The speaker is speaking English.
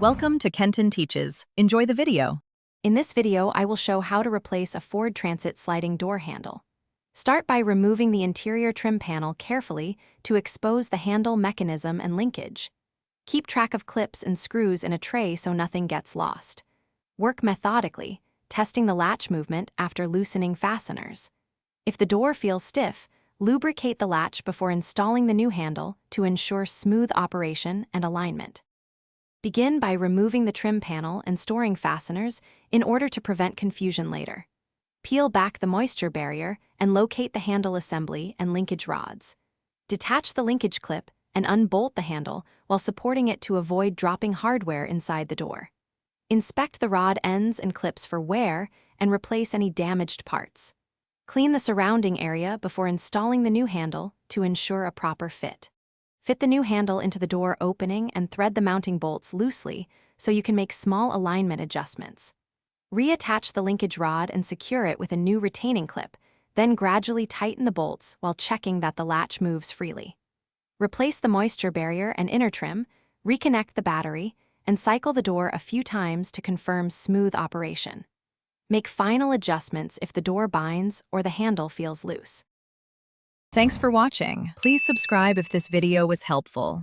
Welcome to Kenton Teaches. Enjoy the video. In this video, I will show how to replace a Ford Transit sliding door handle. Start by removing the interior trim panel carefully to expose the handle mechanism and linkage. Keep track of clips and screws in a tray so nothing gets lost. Work methodically, testing the latch movement after loosening fasteners. If the door feels stiff, lubricate the latch before installing the new handle to ensure smooth operation and alignment. Begin by removing the trim panel and storing fasteners in order to prevent confusion later. Peel back the moisture barrier and locate the handle assembly and linkage rods. Detach the linkage clip and unbolt the handle while supporting it to avoid dropping hardware inside the door. Inspect the rod ends and clips for wear and replace any damaged parts. Clean the surrounding area before installing the new handle to ensure a proper fit. Fit the new handle into the door opening and thread the mounting bolts loosely so you can make small alignment adjustments. Reattach the linkage rod and secure it with a new retaining clip, then gradually tighten the bolts while checking that the latch moves freely. Replace the moisture barrier and inner trim, reconnect the battery, and cycle the door a few times to confirm smooth operation. Make final adjustments if the door binds or the handle feels loose. Thanks for watching. Please subscribe if this video was helpful.